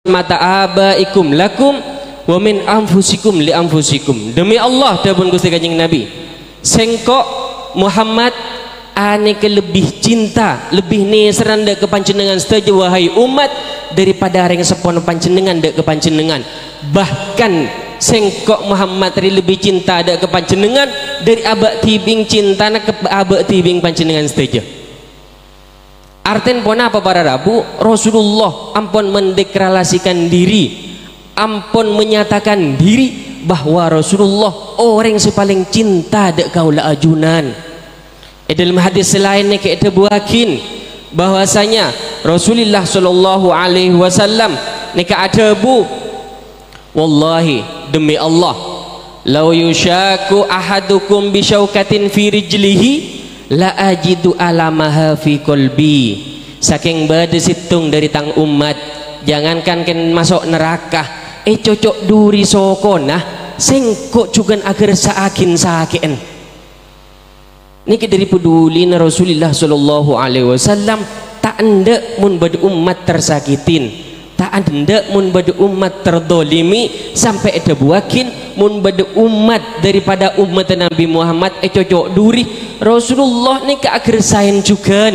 mata abaikum lakum wa min anfusikum li anfusikum. Demi Allah dapun Gusti Kanjeng Nabi, sengkok Muhammad ane ke lebih cinta, lebih neseran dek ke panjenengan saja wahai umat daripada areng sepon panjenengan dek ke panjenengan. Bahkan sengkok Muhammad lebih cinta dek ke panjenengan dari abak tibing cinta ke abak tibing panjenengan saja. Arten pun apa para Rabu? Rasulullah ampun mendeklarasikan diri, ampun menyatakan diri bahwa Rasulullah orang yang paling cinta dek kaula ajunan. Dalam hadis lain ni kita buakin bahwasanya Rasulullah sallallahu alaihi wasallam nika ada bu, wallahi demi Allah, lau yushaku ahadukum bi syaukatin fi rijlihi la ajidu alamaha fi qalbi. Saking bade situng dari tang umat, jangankan ken masuk neraka, cocok duri sokona sengkok juga agar saakin saken. Niki dari peduli na Rasulullah sallallahu alaihi wasallam tak anda mun bade umat tersakitin, tak anda mun bade umat terdolimi sampai ada buakin mun bade umat daripada umat Nabi Muhammad cocok duri Rasulullah niki agar sain juga.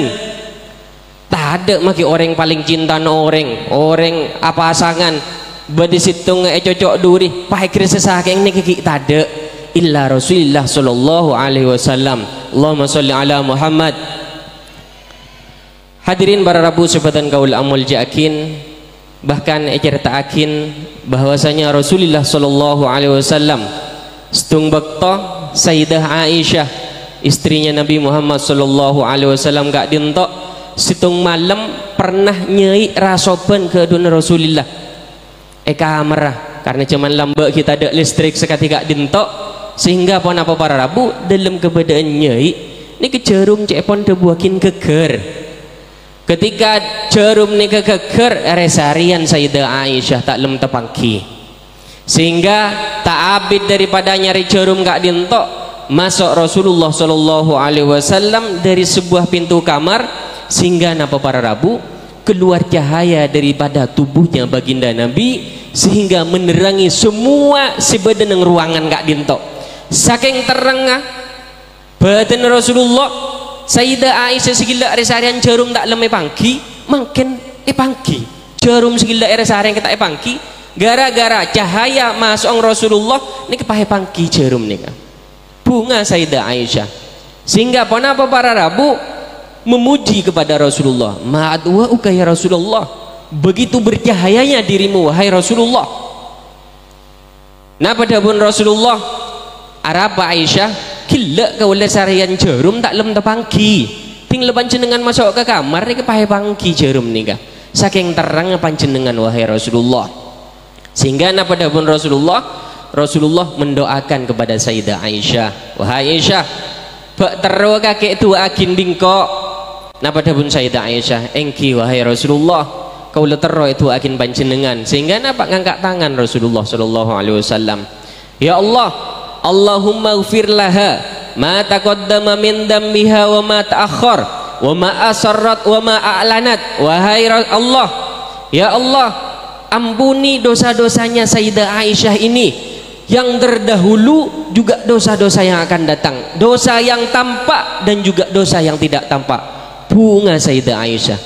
Tak ada maki orang paling cinta orang apa pasangan bade situng cocok duri pakai sesakeng niki tak ada illa Rasulullah sallallahu alaihi wasallam. Allahumma salli ala Muhammad. Hadirin para Rabu sebatan kaul amul jakin, bahkan ceritakan bahwasanya Rasulullah sallallahu alaihi wasallam setung bakta Sayyidah Aisyah istrinya Nabi Muhammad sallallahu alaihi wasallam gak dintok setung malam pernah nyai rasoban ke dunia Rasulullah kamera karena cuman lambak kita ada listrik seketika dintok sehingga pun apa para Rabu dalam keberadaan nyai ini ke jarum cepon terbuakin keker. Ketika jarum ni keker resarian Sayyidah Aisyah tak lem tepangki sehingga tak abid daripada nyari jarum gak dintok masuk Rasulullah sallallahu alaihi wasallam dari sebuah pintu kamar sehingga napa para Rabu keluar cahaya daripada tubuhnya baginda Nabi sehingga menerangi semua sebadan ruangan gak dintok. Saking terengah badan Rasulullah Sayyidah Aisyah segila resarian jarum tak lemai pangki makin pangki jarum segila resarian kita pangki gara-gara cahaya masuk Rasulullah ini kepahe pangki jarum nih bunga Sayyidah Aisyah sehingga pun apa para Rabu memuji kepada Rasulullah ma'adwa'uka ya Rasulullah begitu bercahayanya dirimu wahai Rasulullah. Nah pada pun Rasulullah Araba Aisyah gila kau lesarian jarum tak lem tepangki tinggal panjenengan masuk ke kamar ni kepahe pangki jarum ni kah saking terang panjenengan wahai Rasulullah sehingga apa dapun Rasulullah mendoakan kepada Sayyidah Aisyah wahai Aisyah bak terus kakek tua akin bingkok napa dapun Sayyidah Aisyah engki wahai Rasulullah kau letero itu akin panjenengan sehingga napa ngangkat tangan Rasulullah sallallahu alaihi wasallam ya Allah Allahumma ighfir laha ma taqaddama min dambiha wa ma ta'akhkhar wa ma asarrat wa ma a'lanat wahai Allah ya Allah ampuni dosa-dosanya Sayyidah Aisyah ini yang terdahulu juga dosa-dosa yang akan datang dosa yang tampak dan juga dosa yang tidak tampak bunga Sayyidah Aisyah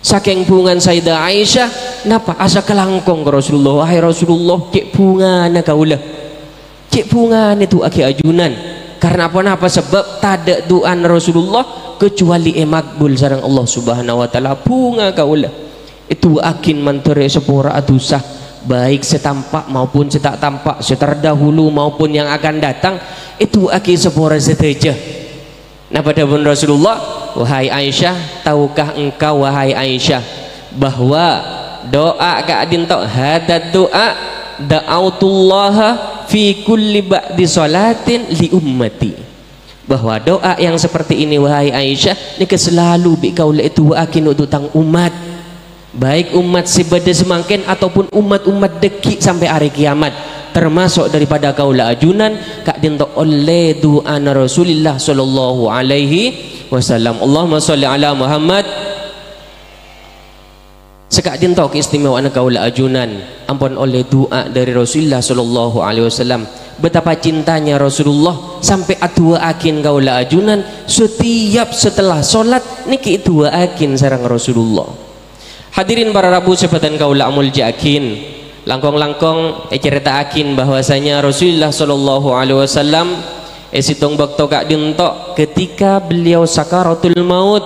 saking bungan Sayyidah Aisyah napa asa kelangkong ke Rasulullah wahai Rasulullah cek bunga na kaulah cek bunga itu aki ajunan karena apa sebab tak ada doa Rasulullah kecuali makbul sareng Allah subhanahu wa ta'ala bunga kaulah itu akin menteri sepora adusah baik setampak maupun setak tampak seterdahulu maupun yang akan datang itu aki sepora seteja. Nah pada pun Rasulullah wahai Aisyah tahukah engkau wahai Aisyah bahwa doa gak dintok hadad doa da'autullaha fi kulli ba'di salatin li ummati bahwa doa yang seperti ini wahai Aisyah ini selalu bi kaula itu akin untuk tang umat baik umat sebeda semangkin ataupun umat-umat deki sampai hari kiamat termasuk daripada kaula ajunan kak dintok oleh doa Rasulullah sallallahu alaihi wasallam. Allahumma sholli ala Muhammad. sekak dinto keistimewaan kaula ajunan ampun oleh doa dari Rasulullah sallallahu alaihi wasallam. Betapa cintanya Rasulullah sampai atua akin kaula ajunan setiap setelah solat niki dua akin sareng Rasulullah. Hadirin para rabu sebatan kaula amul jakin langkong-langkong cerita akin bahwasanya Rasulullah sallallahu alaihi wasallam situng bakto kak dinto ketika beliau sakaratul maut,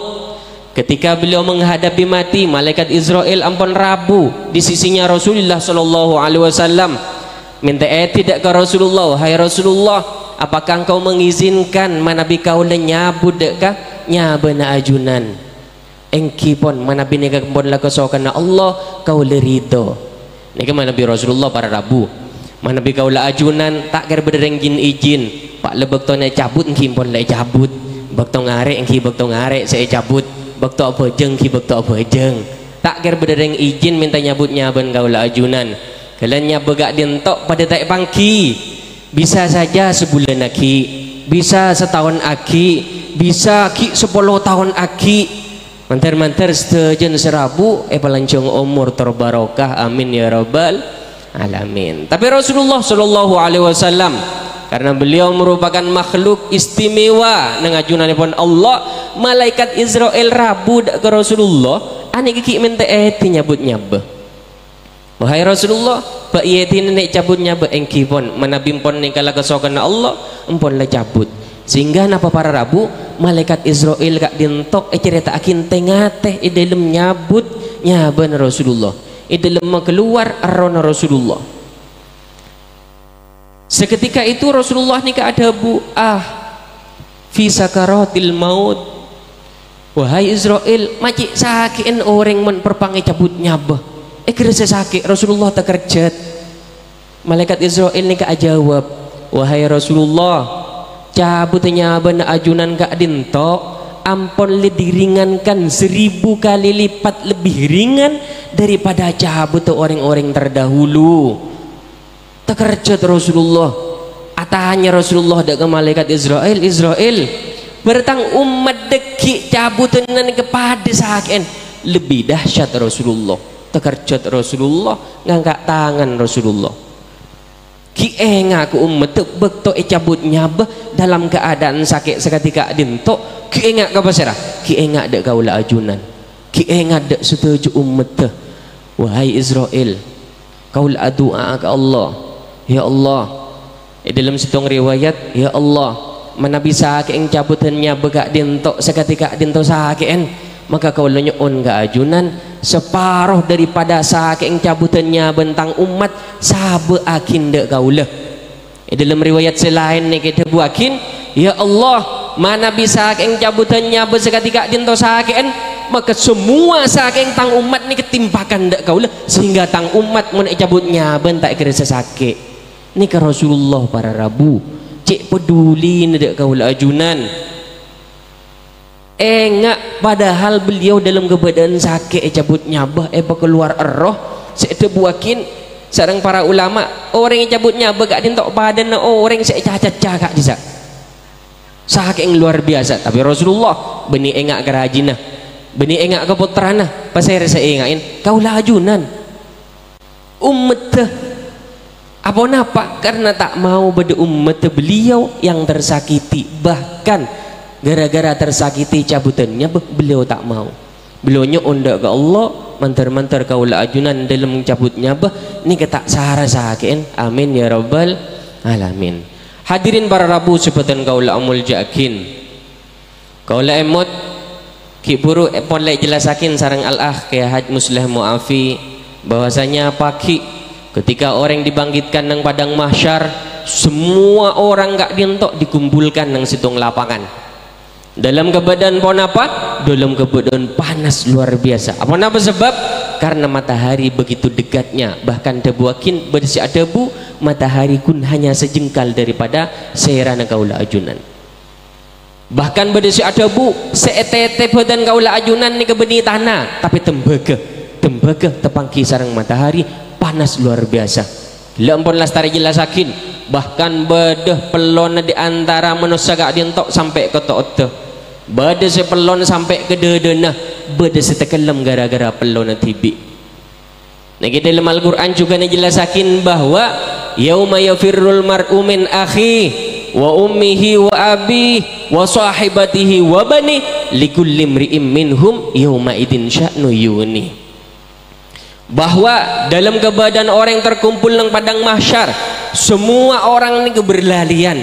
ketika beliau menghadapi mati, malaikat Israel ampun rabu di sisinya Rasulullah sallallahu alaihi wasallam. Minta tidak ke Rasulullah, hai Rasulullah, apakah engkau mengizinkan manabi kau nyabut dekkah nyabana ajunan engki pon manabi nega pon lakosokan Allah kau lerido nega manabi Rasulullah para rabu manabi kau la ajunan tak ker bedereng izin pak lebek tone cabut engki pon le cabut bakto ngarek engki bakto ngarek saya cabut bakto apa jeng ki bakto apa jeng tak ker bedereng izin minta nyabut nyaban kau la ajunan. Kalian begak dientok pada tak pangki bisa saja sebulan aki, bisa setahun aki, bisa ki 10 tahun aki, mantar-mantar setejen serabu pelancong umur terbarokah, amin ya rabbal alamin. Tapi Rasulullah sallallahu alaihi wasallam karena beliau merupakan makhluk istimewa nengajunan Allah, malaikat Israel rabu ke Rasulullah ane kiki minta nyabut nyabah. Wahai Rasulullah, pak yeti nenek cabutnya engki pon manabim pon ning kala kesokan Allah empon la cabut. Sehingga napa para rabu malaikat Israel kak dientok cerita akin tengate dalam nyabut nyaban Rasulullah. Dalam keluar arona Rasulullah. Seketika itu Rasulullah ni kak ada fi sakaratil maut. Wahai Israel, macik sakiin orang men perpangi cabut nyabah. Kerja sakit Rasulullah tak kerjat. Malaikat Israel ni kak jawab, wahai Rasulullah, cabutnya bana ajunan kak dinto ampun le diringankan 1000 kali lipat lebih ringan daripada cabut orang-orang terdahulu. Tak kerjat Rasulullah. Atanya Rasulullah dak ke malaikat Israel, Israel bertang umat deki cabutan kepada sakit lebih dahsyat Rasulullah. Tekerjat Rasulullah ngangkat tangan Rasulullah ki ngaku umat bekto cabut nyabah dalam keadaan sakit seketika dinto ki ngak ka pasera ki ngak dak kaula ajunan ki ngak dak setuju umat. Wahai Israel, kaula doa ke Allah, ya Allah, dalam setong riwayat, ya Allah, mana bisa ke cabutannya begak dinto seketika dinto sakit maka kau lenyon ke ajunan separuh daripada saking cabutannya bentang umat sabe akin dek kaulah. Dalam riwayat selain ni kita buakin, ya Allah, mana bisa saking cabutannya berseketika dinto saking maka semua saking tang umat ni ketimpakan dek kaulah sehingga tang umat mun cabutnya bentak kerasa sakit. Ni ke Rasulullah para rabu cik peduli dek kaulah ajunan. Enggak, padahal beliau dalam keadaan sakit cabut nyabah keluar roh saya buakin sareng para ulama orang yang cabut nyabah gak dintok badan orang saya cacat kak disa sakit yang luar biasa. Tapi Rasulullah beni enggak kerajinah beni enggak keputrana pasir saya ingatin kaulah ajunan umat apa napa karena tak mau pada umat beliau yang tersakiti, bahkan gara-gara tersakiti cabutannya beliau tak mau. Beliaunya undak ke Allah mantar-mantar kaula ajunan dalam cabutnya ni ketak sahara sahakin, amin ya rabbal alamin. Hadirin para rabu sebatan kaula amul jakin kaula emot ki buru pon le jelasakin sareng al-akh ke Haj Musleh Muafi bahwasanya pagi ketika orang dibangkitkan nang padang mahsyar semua orang gak dientok dikumpulkan nang situng lapangan. Dalam keadaan pon apa? Dalam keadaan panas luar biasa. Apa napa sebab? Karena matahari begitu dekatnya. Bahkan debuakin bersih debu matahari kun hanya sejengkal daripada seirana kaula ajunan. Bahkan bersih debu seetete badan kaula ajunan ni kebeni tanah tapi tembaga tepangki sarang matahari panas luar biasa. Lampun lastari jelasakin bahkan bedah pelon di antara manusia gak dientok sampai ke to'ote bada sepelon sampai ke dedena bada setekelem gara-gara pelon tibi Niki dalam Al-Qur'an juga dijelasakin bahwa yauma yafirrul mar'u min akhi wa ummihi wa abi wa sahibatihi wa bani likulli imri'im minhum yauma idin sya'nu yuni. Bahwa dalam keadaan orang yang terkumpul nang padang mahsyar, semua orang ini keberlalian,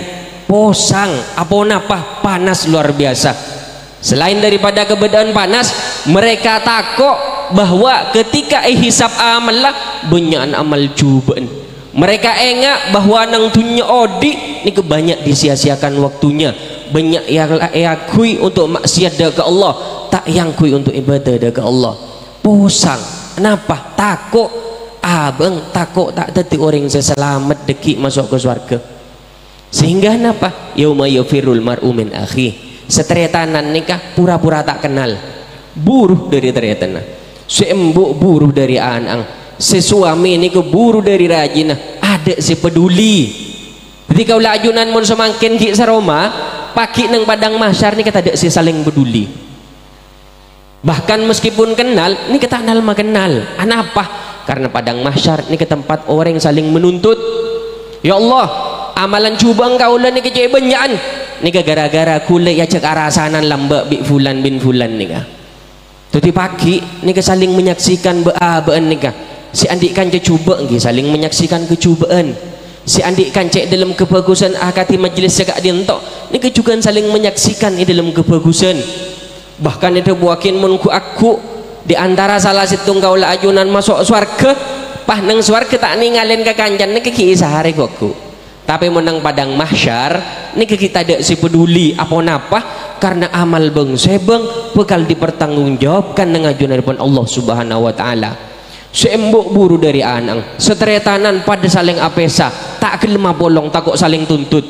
posang, apa panas luar biasa. Selain daripada keadaan panas, mereka takut bahwa ketika hisab amal lah banyak amal cubaan. Mereka engak bahwa nang dunia odi ni kebanyak disia-siakan waktunya, banyak yang kui untuk maksiat ke Allah, tak yang kui untuk ibadah ke Allah. Posang, kenapa? Takut abang, takut tak teti orang seselamat deki masuk ke surga. Sehingga kenapa? Yauma yafirul mar'u min akhi. Seteretanan nikah pura-pura tak kenal, buruh dari teretana, seembuk buruh dari anang, sesuami ini keburu dari rajina, ada si peduli. Ketika ulah ajunan mun semangkin ki saroma paki nang padang mahsyar ni kata ada si saling peduli. Bahkan meskipun kenal ni kita kenal mengenal. Kenapa? Karena padang mahsyar ni ke tempat orang saling menuntut. Ya Allah, amalan cuba engkau lah ni kecil banyakan ni gara-gara kulit ya cek arasanan lambak bi fulan bin fulan ni kah. Tadi pagi ni ke saling menyaksikan beabaan ni kah. Si andik kan cuba ngi saling menyaksikan kecubaan. Si andik kan cek dalam kebagusan akati majlis cakap dia entok ni ke juga saling menyaksikan ni dalam kebagusan. Bahkan itu buakin menku aku di antara salah situng kau lah ajunan masuk swarga, pah nang swarga tak ninggalin ke kanjan ni ke sehari aku. Tapi menang padang mahsyar ni kita ada si peduli apa-apa karena amal bangsa bang bakal dipertanggungjawabkan dengan ajunan daripada Allah Subhanahu wa taala. Seembuk buru dari anang, seteretanan pada saling apesa, tak kelemah bolong takut saling tuntut.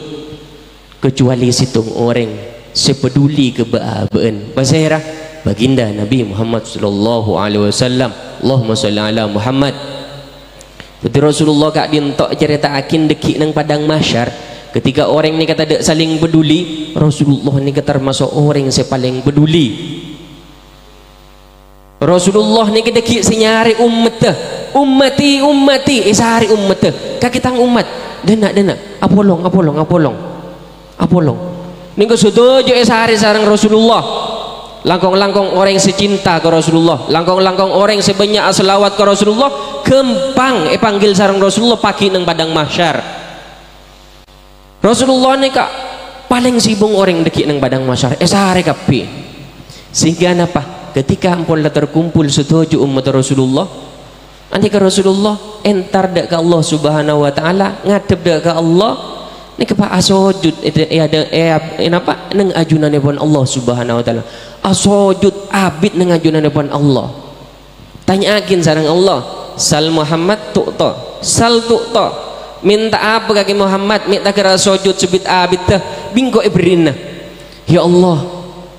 Kecuali situng orang sepeduli kebaabaan. Basirah baginda Nabi Muhammad sallallahu alaihi wasallam. Allahumma shalli ala Muhammad. Jadi Rasulullah kak dientok cerita akin deki nang padang mahsyar, ketika orang ni kata dek saling peduli, Rasulullah ni kata termasuk orang yang paling peduli. Rasulullah ni deki senyari ummati sehari ummati kaki tang umat dena apolong ni ke setuju sehari sarang Rasulullah. Langkong-langkong orang yang secinta ke Rasulullah, langkong-langkong orang yang sebanyak selawat ke Rasulullah, kempang panggil sarang Rasulullah pagi nang padang mahsyar. Rasulullah ni kak paling sibuk orang deki nang padang mahsyar sehari kapi. Sehingga apa? Ketika ampun terkumpul setuju umat Rasulullah, nanti ke Rasulullah entar dek ke Allah Subhanahu wa taala, ngadep dek ke Allah. Ni kepa asojud ada apa nang ajunan daripada Allah Subhanahu wa taala. Asojud abid nang ajunan daripada Allah. Tanyakin sareng Allah, sal Muhammad tu'ta, sal tu'ta. Minta apa kaki Muhammad, minta kira sujud sebit abid tah bingko ibrina. Ya Allah,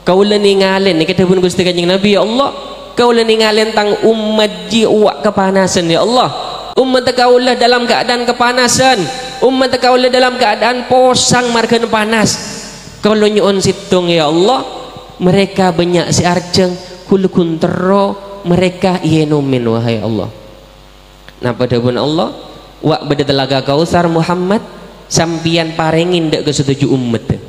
kau lah ninggalin ni kata pun Gusti Kanjeng Nabi, ya Allah, kau lah ninggalin tang umat jiwa kepanasan ya Allah. Umat kau lah dalam keadaan kepanasan, umat kau lah dalam keadaan posang markan panas. Kalau nyuon situng ya Allah, mereka banyak si arjeng kulukun tero, mereka ienumin wahai Allah. Napa dapun Allah? Wa beda telaga kausar Muhammad sampian parengin dak kesetuju umat.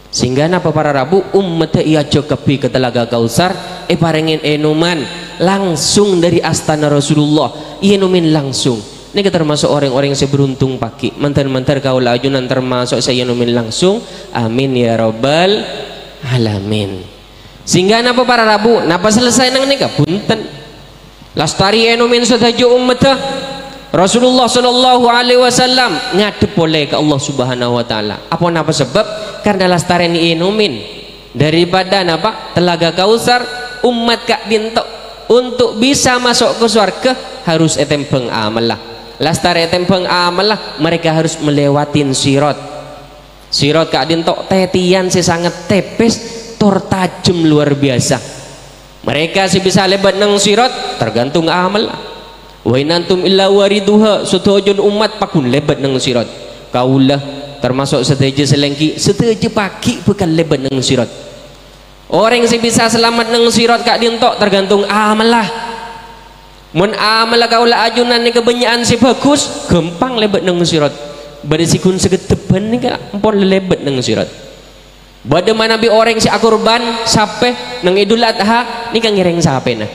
Sehingga napa para rabu umat ia jokepi ke telaga kausar parengin enuman langsung dari astana Rasulullah, ienumin langsung. Ini termasuk orang-orang yang seberuntung paki. Mantar-mantar kau lajunan termasuk saya ienumin langsung. Amin ya rabbal alamin. Sehingga napa para rabu napa selesai nang nikah punten lastari ienumin setuju umat. Rasulullah sallallahu alaihi wasallam ngadep oleh ke Allah Subhanahu wa taala. Apa napa sebab? Karena lastaren inumin daripada napa telaga kausar umat kak dintok untuk bisa masuk ke surga harus etempeng amalah. Lastar etempeng amalah mereka harus melewatin sirat. Sirat kak dintok tetian si sangat tepes tor tajam luar biasa. Mereka si bisa lebat nang sirat tergantung amalah. Wa inantum illa wariduha setuju umat pakun lebat nang sirat. Kaulah termasuk setuju selengki setuju pagi bukan lebat nang sirat. Orang yang bisa selamat nang sirat kak dintok tergantung amalah. mun amal kaula ajunan ni kebanyakan si bagus gampang lebet nang sirat bade sikun segeteban ni ka ampun lebet nang sirat bade mana bi orang si akurban sape nang Idul Adha ni kan ngireng sape na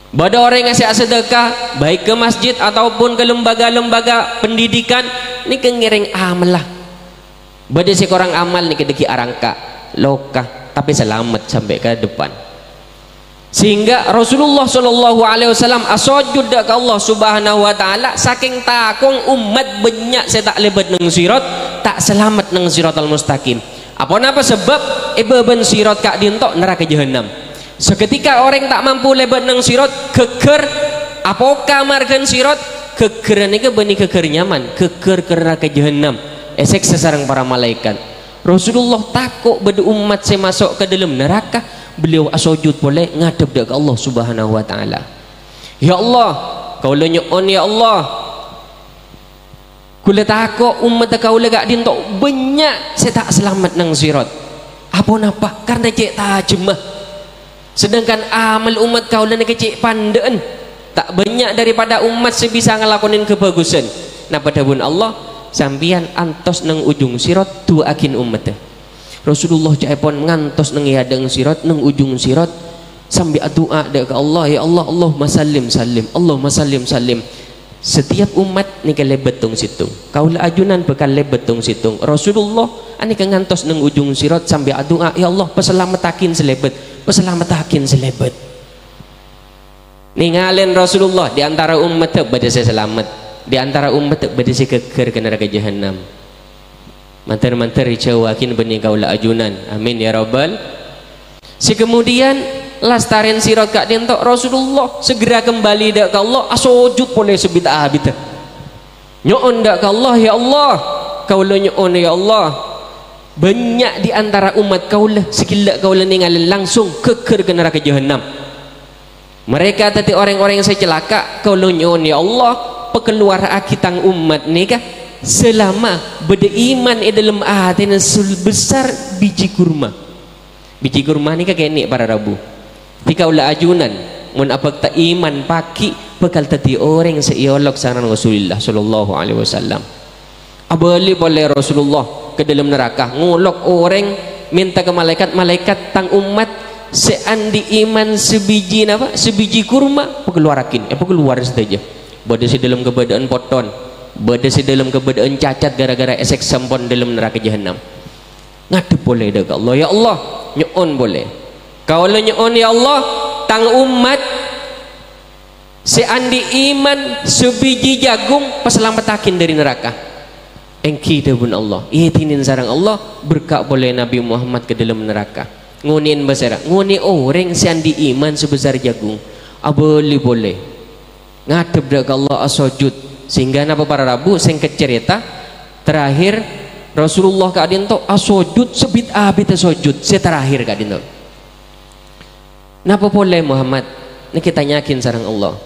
bade orang yang si sedekah baik ke masjid ataupun ke lembaga-lembaga pendidikan ni kan ngireng amal lah bade si korang amal ni kedeki arangka lokah tapi selamat sampai ke depan sehingga Rasulullah SAW asojud ke Allah subhanahu wa ta'ala saking takung umat banyak saya tak lebat nang sirat tak selamat nang sirat al-mustaqim apa sebab beban sirat kak dintok neraka jahanam seketika orang tak mampu lebat nang sirat keker apakah margan sirat kekeran ini benih keker nyaman keker ke neraka jahanam esek sesarang para malaikat Rasulullah takut beda umat saya masuk ke dalam neraka beliau asojud boleh ngadep dekat Allah subhanahu wa ta'ala ya Allah kau nyu'un ya Allah kula takut umat kau legak dintok banyak saya tak selamat nang sirat apa napa karena cek tajemah sedangkan amal umat kau dan kecik pandaan tak banyak daripada umat sebisa ngelakonin kebagusan nah pada bun Allah sampian antos nang ujung sirat duakin umatnya Rasulullah jaipon ngantos nang yadang sirat nang ujung sirat sambil doa ke Allah ya Allah Allahumma sallim salim Allahumma sallim salim setiap umat ni kelebet tong situng kaula ajunan bekal lebet tong situng Rasulullah ani ka ngantos nang ujung sirat sambil doa ya Allah peselamatakin selebet peselamatakin selebet ningalen Rasulullah di antara umat bade saya selamat di antara umat bade saya keker ke neraka jahanam mantar-mantar ricawakin benih kaula ajunan amin ya rabbal si kemudian lastarin sirat kak dintok Rasulullah segera kembali dak ke Allah asojud boleh sebit abita nyu'un dak ke Allah ya Allah kaula nyu'un ya Allah banyak di antara umat kaula sekilak kaula ninggalin langsung keker ke neraka jahanam mereka tadi orang-orang yang saya celaka kaula nyu'un ya Allah pekeluar akitang umat nikah selama beriman dalam hatinya sebesar biji kurma ni kayak ni para rabu tika ulah ajunan mun apa tak iman paki bekal tadi orang seiolok saran Rasulullah sallallahu alaihi wasallam abali boleh Rasulullah ke dalam neraka ngolok orang minta ke malaikat tang umat seandi iman sebiji apa sebiji kurma pekeluarakin pekeluar saja bade si dalam keberadaan poton bade si dalam keberadaan cacat gara-gara esek sampon dalam neraka jahanam ngadep boleh dekat Allah ya Allah nyu'un boleh kalau nyu'un ya Allah tang umat seandi iman sebiji jagung peselamatakin dari neraka engki debun Allah iatinin sarang Allah berkak boleh Nabi Muhammad ke dalam neraka ngunin basara nguni orang seandi iman sebesar jagung aboli boleh ngadep dekat Allah asojud sehingga napa para rabu sing kecerita terakhir Rasulullah kadin to asojud sebit abit asojud se terakhir kadin to napa boleh Muhammad ni kita yakin sareng Allah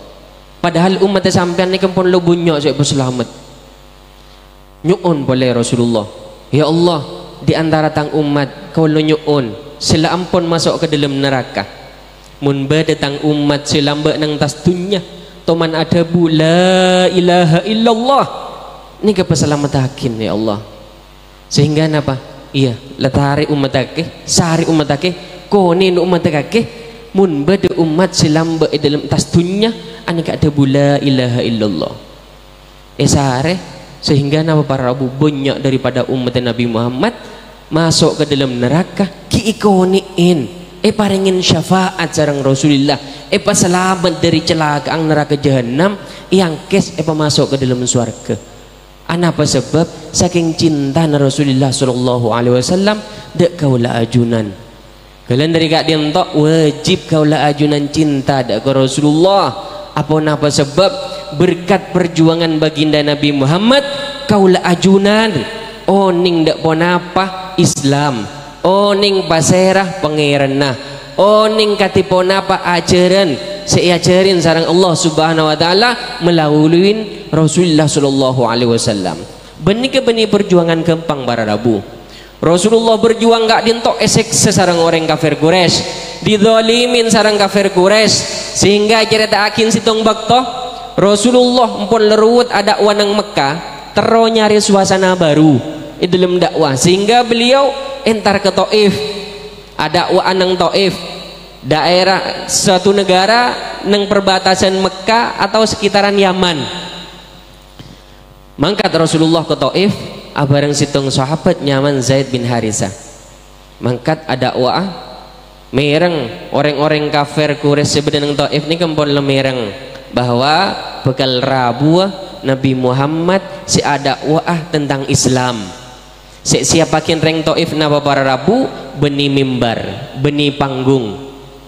padahal umat sampean ni kempon lo bunyo saya berselamat nyuun boleh Rasulullah ya Allah di antara tang umat kau lo nyuun sila ampun masuk ke dalam neraka mun bade tang umat sila mbak nang tas dunya toman adabu la ilaha illallah ni kepeselamatakin ya Allah sehingga apa iya latari umat ake sari umat ake konin umat ake mun bade umat silamba dalam tas dunya ani adabu la ilaha illallah sare sehingga apa para rabu banyak daripada umat Nabi Muhammad masuk ke dalam neraka ki ikoniin paringin syafaat sareng Rasulullah selamat dari celakaan neraka jahanam yang kes masuk ke dalam surga apa sebab saking cinta Rasulullah sallallahu alaihi wasallam dek kaula ajunan kalian dari kak dientok wajib kaula ajunan cinta dek ke Rasulullah apa sebab berkat perjuangan baginda Nabi Muhammad kaula ajunan ning dek ponapa Islam ning paserah pangeranna ning katipon apa ajaran seajarin sarang Allah subhanahu wa ta'ala melalui Rasulullah sallallahu alaihi wasallam benih ke benih perjuangan kempang para rabu Rasulullah berjuang gak dintok esek sesarang orang kafir Quraisy, didolimin sarang kafir Quraisy, sehingga cerita akin situng bakto Rasulullah empun leruut ada wanang Mekah tero nyari suasana baru di dalam dakwah, sehingga beliau entar ke Taif, ada wanang Taif, daerah suatu negara neng perbatasan Mekah atau sekitaran Yaman. Mangkat Rasulullah ke Taif abareng situng sahabat nyaman Zaid bin Harisah. Mangkat ada wa'ah mereng orang-orang kafir Quraisy sebenarnya Taif ni kempon lemereng bahwa bekal Rabu Nabi Muhammad si ada wa'ah tentang Islam. Siapakin reng Taif napa para Rabu beni mimbar, beni panggung,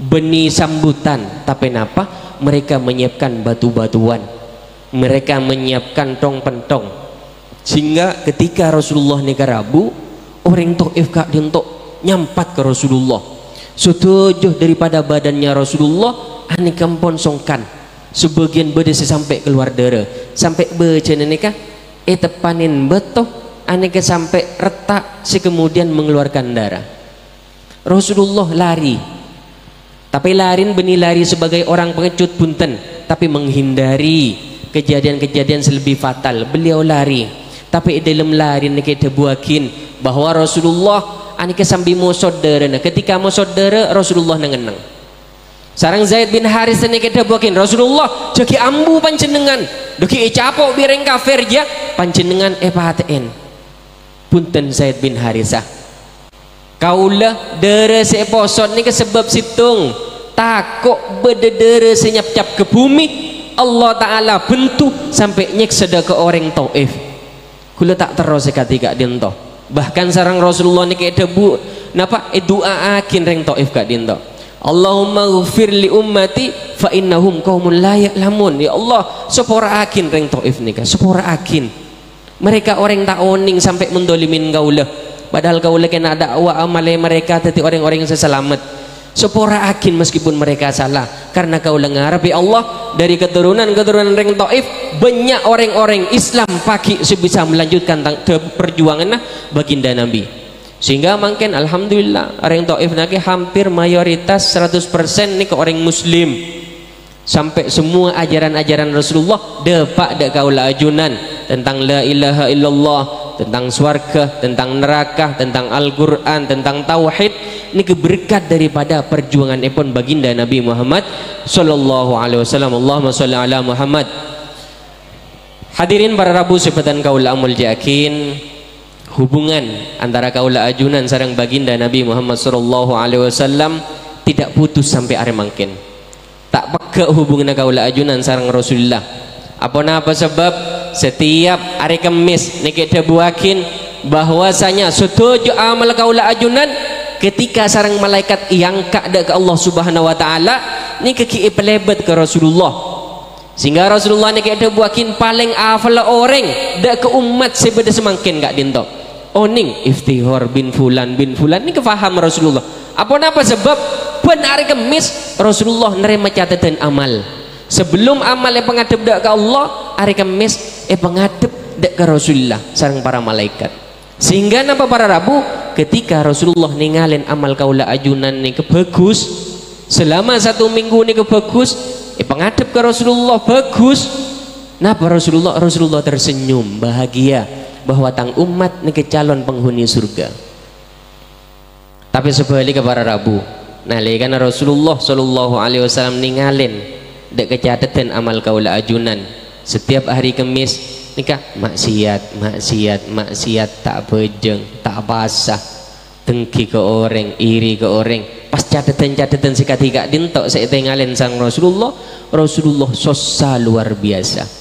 beni sambutan, tapi napa mereka menyiapkan batu-batuan, mereka menyiapkan tong pentong, sehingga ketika Rasulullah ni Rabu orang Taif kak dientok nyampat ke Rasulullah setujuh daripada badannya Rasulullah ani kampon songkan sebagian beda sampai keluar darah sampai baca nikah tepanin betul ani ke sampai retak si kemudian mengeluarkan darah. Rasulullah lari, tapi larin beni lari sebagai orang pengecut punten, tapi menghindari kejadian-kejadian lebih fatal. Beliau lari, tapi dalam lari ni kita buakin bahwa Rasulullah ani kesambi mau saudara. Ketika mau saudara Rasulullah nengenang. Sarang Zaid bin Haris ni kita buakin Rasulullah jaki ambu panjenengan, doki capok bireng kafir ja panjenengan pahaten. Punten Zaid bin Harisah. Kaulah dere seposot ni kesebab situng takut bededere senyap-nyap ke bumi Allah Ta'ala bentuk sampai nyeksa ke orang Taif. Kula tak terus ketika dinto. Bahkan sarang Rasulullah ni kayak debu napa doa akin reng Taif kak dinto. Allahumma ghfir li ummati fa innahum qaumun la ya'lamun. Ya Allah, sepora akin reng Taif ni kak, sepora akin. Mereka orang tak oning sampai mendolimin kaulah. Padahal kaulah kena dakwah amalai mereka tetapi orang-orang yang selamat. Sepora akin meskipun mereka salah, karena kau ngarep ya Allah dari keturunan-keturunan reng Taif banyak orang-orang Islam pagi sebisa melanjutkan perjuangan baginda Nabi, sehingga mungkin alhamdulillah reng Taif nake hampir mayoritas 100% nih ke orang Muslim, sampai semua ajaran-ajaran Rasulullah depak dek kaula ajunan tentang la ilaha illallah, tentang swarga, tentang neraka, tentang Al-Quran, tentang tauhid. Ini keberkat daripada perjuangan epon baginda Nabi Muhammad sallallahu alaihi wasallam. Allahumma sholli ala Muhammad. Hadirin para Rabu sebatan kaula amul yakin, hubungan antara kaula ajunan sareng baginda Nabi Muhammad sallallahu alaihi wasallam tidak putus sampai are mangken. Tak peka hubungan kaula ajunan sareng Rasulullah. Apa sebab setiap hari Kamis ni kita buakin bahwasanya setuju amal kaula ajunan ketika sarang malaikat yang kada ke Allah Subhanahu wa taala ni keki pelebet ke Rasulullah, sehingga Rasulullah ni kita buakin paling afal orang dak ke umat sebeda semangkin gak dinto oning iftihar bin fulan ni kefaham Rasulullah. Apa sebab pen hari Kamis Rasulullah nerima catatan amal sebelum amal yang pengadep dak ke Allah hari Kamis pengadep dak ke Rasulullah sareng para malaikat, sehingga napa para Rabu ketika Rasulullah ningalin amal kaula ajunan ni kebagus selama 1 minggu ni kebagus pengadep ke Rasulullah bagus. Napa Rasulullah tersenyum bahagia bahwa tang umat ni ke calon penghuni surga. Tapi sebaliknya para Rabu nalikan Rasulullah sallallahu alaihi wasallam ningalin dek kecatatan amal kaula ajunan setiap hari Kamis nikah maksiat tak bejeng tak basah dengki ke orang iri ke orang pas catatan sekatiga dintok saya tinggalin sang Rasulullah sosa luar biasa.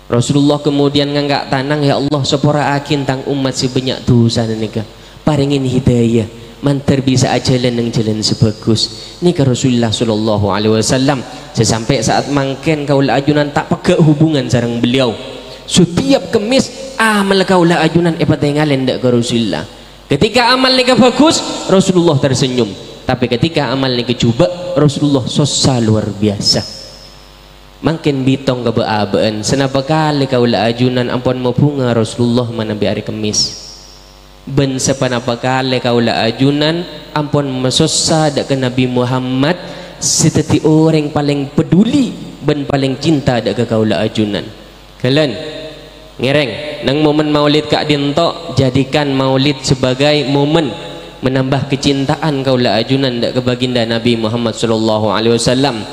Rasulullah kemudian nganggak tanang ya Allah sepora akin tang umat si banyak dosa nikah paringin hidayah mantar bisa ajalan yang jalan sebagus nikah Rasulullah sallallahu alaihi wasallam. Sesampai saat mangken kaula ajunan tak peka hubungan sareng beliau. Setiap Kamis amal kaula ajunan tinggalin dak ke Rasulullah. Ketika amal ni bagus Rasulullah tersenyum, tapi ketika amal ni coba Rasulullah sosa luar biasa. Mangken bitong ke beabaan senapa kali kaula ajunan ampun mau bunga Rasulullah mana bi hari Kamis. ben sepanapakala kaula ajunan ampun mesosa dak ke Nabi Muhammad seteti orang paling peduli ben paling cinta dak ke kaula ajunan. Kalian ngereng nang momen maulid Kak Dinto, jadikan maulid sebagai momen menambah kecintaan kaula ajunan dak ke baginda Nabi Muhammad sallallahu alaihi wasallam,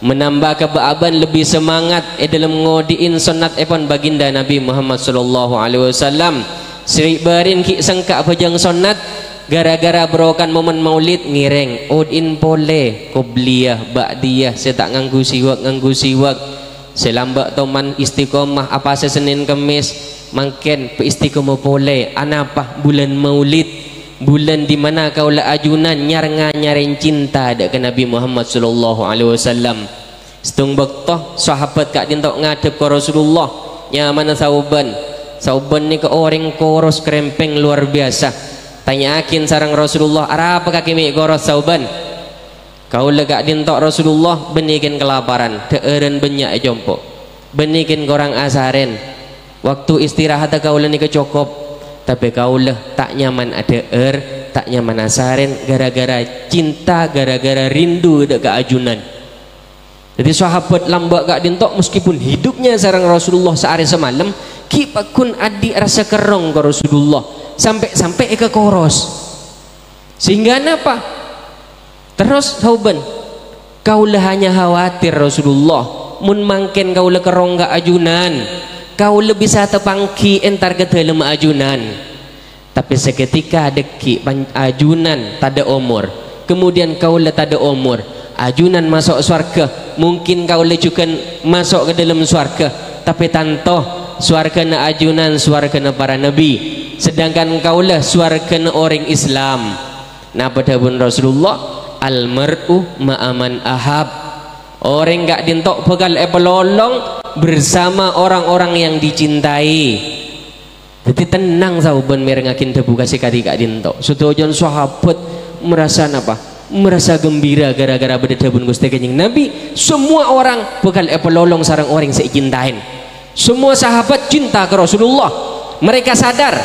menambah kebeaban lebih semangat dalam ngodiin sunat epon baginda Nabi Muhammad sallallahu alaihi wasallam. Sri barin ki sengka pajang sunat gara-gara berokan momen maulid ngireng odin pole qobliyah ba'diyah saya tak nganggu siwak selambak toman istiqomah apa Senin Kemis mangken pe istiqomah pole anapa bulan maulid, bulan di mana kaula ajunan nyaring cinta dak ke Nabi Muhammad sallallahu alaihi wasallam. Setung bektoh sahabat Kak Dinto ngadep ke Rasulullah nyaman sauban ni ke orang koros krempeng luar biasa. Tanyakin sarang Rasulullah apa kaki mi koros sauban. Kaula Kak Dinto Rasulullah benikin kelaparan teeren banyak jompo benikin korang asaren waktu istirahat kaula ni kecokop tapi kaula tak nyaman ada tak nyaman asaren gara-gara cinta gara-gara rindu dak keajunan. Jadi sahabat lambak Kak Dinto meskipun hidupnya sareng Rasulullah sehari semalam kipakun adi rasa kerong ke Rasulullah sampai ke koros sehingga apa terus sauban kaula hanya khawatir Rasulullah mun mangken kaula kerong ke ajunan kaula bisa tepangki entar ke dalam ajunan. Tapi seketika deki ajunan tada umur kemudian kaula tada umur ajunan masuk surga mungkin kaula juga masuk ke dalam surga tapi tantoh surga na ajunan surga na para nabi sedangkan kaula surga na orang Islam. Nah pada pun Rasulullah almar'u ma'aman ahab, orang Kak Dinto bakal pelolong bersama orang-orang yang dicintai. Jadi tenang sauban merengakin debu kasih kadi Kak Dinto setujuan sahabat merasa apa? Merasa gembira gara-gara berdedabun Gusti Kanjeng Nabi. Semua orang bakal pelolong sarang orang yang seicintain. Semua sahabat cinta ke Rasulullah. Mereka sadar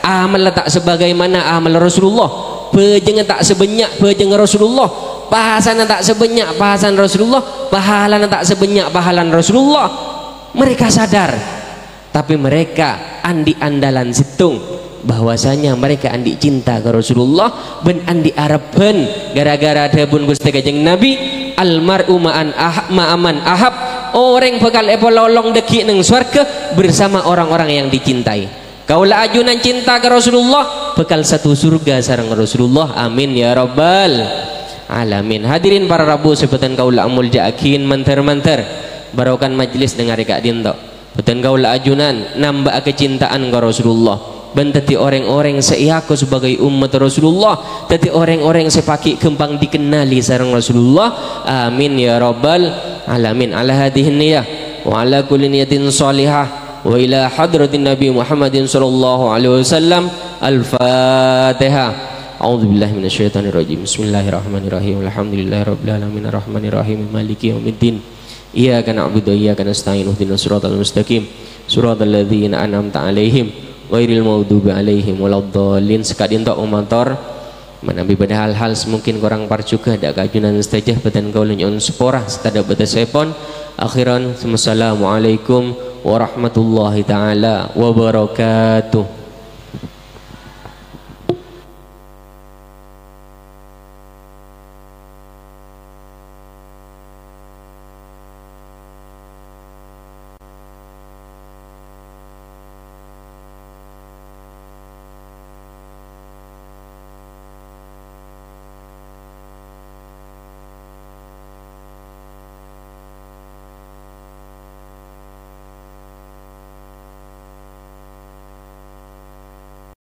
amal tak sebagaimana amal Rasulullah, pejeng tak sebanyak pejeng Rasulullah, bahasan tak sebanyak bahasan Rasulullah, pahalan tak sebanyak pahalan Rasulullah. Mereka sadar, tapi mereka andi andalan situng bahwasanya mereka andi cinta ke Rasulullah ben andi araben gara-gara dabun Gusti Kanjeng Nabi almar'u ma'aman ahab, orang bakal lolong deki nang surga bersama orang-orang yang dicintai. Kaula ajunan cinta ke Rasulullah bekal satu surga sareng Rasulullah, amin ya rabbal alamin. Hadirin para rabu sebutan kaula amul jaakin manter-manter barokan majlis dengar Kak Dinto betan kaula ajunan nambah kecintaan ke Rasulullah ben tadi orang-orang seiaku sebagai umat Rasulullah, tadi orang-orang sepaki kembang dikenali sareng Rasulullah, amin ya rabbal alamin. Ala hadhihi niyah wa ala kulli niyatin salihah wa ila hadratin Nabi Muhammadin sallallahu alaihi wasallam. Al-Fatihah. A'udzubillahi minasyaitonir rajim. Bismillahirrahmanirrahim. Alhamdulillahirabbil alamin arrahmanir rahim maliki yaumiddin. Iyyaka na'budu wa iyyaka nasta'in ihdinas siratal mustaqim siratal ladzina an'amta 'alaihim ghairil maghdubi 'alaihim waladdallin. Sekadin tok motor menabi pada hal-hal semungkin korang parcuga dak kajunan istajah badan kaula nyon seporah setada batas sepon akhiran. Wassalamualaikum warahmatullahi taala wabarakatuh.